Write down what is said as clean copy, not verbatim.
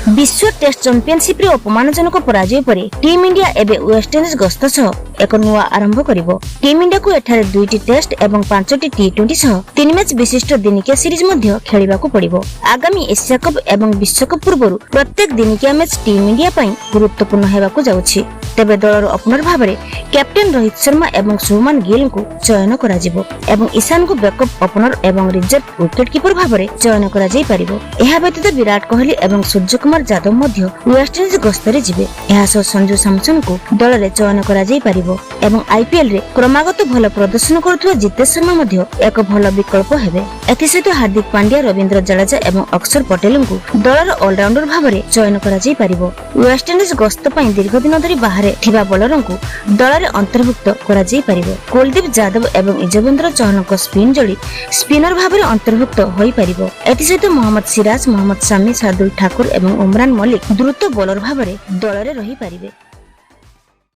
विश्व test championship रे अपमानजनक पराजय पर टीम इंडिया एबे वेस्टइंडीज गस्त सह एक नुआ आरंभ करिवो। टीम इंडिया को एठारे 2टी टेस्ट एवं 5टी टी20 सह 3 मैच विशिष्ट दिनिकिया सीरीज मध्य खेलिबाकू पड़िबो। आगामी एशिया कप एवं विश्व कप पूर्वरु प्रत्येक दिनिकिया मैच टीम इंडिया पई गुरुत्वपूर्ण हेबाकू जाउछि। तेबे दलर ओपनर भाबरे कैप्टेन रोहित शर्मा एवं शुभमन गिल को चयन करा जिवो एवं ईशान को बैकअप ओपनर एवं रिजर्व विकेट कीपर भाबरे चयन करा जाई परिबो। एहा व्यतीत विराट कोहली एवं सूर्यकुमार यादव मध्य वेस्टइंडीज गस्तरे जिवे। एहा सह संजू सैमसन को दल रे चयन करा जाई परिबो एवं आईपीएल रे क्रमागत भल प्रदर्शन करुवा जितेश शर्मा मध्य एक भल विकल्प हेबे। एथि सहित हार्दिक पांड्या, रविंद्र जडेजा एवं अक्षर पटेल को दलर ऑलराउंडर भाबरे चयन करा जाई परिबो। वेस्टइंडीज गस्त पई दीर्घ दिन धरि बाहरे थिबा बॉलरों को दल रे अंतर्भुक्त करा जाई परिबो। कुलदीप यादव एवं युजवेंद्र चहल को स्पिन जोड़ी स्पिनर भाबरे अंतर्भुक्त होई परिबो। एथि सहित मोहम्मद सिराज, मोहम्मद शामी, शार्दुल ठाकुर एवं उमरान मलिक द्रुत बॉलर भाबरे दल रे रही परिबे।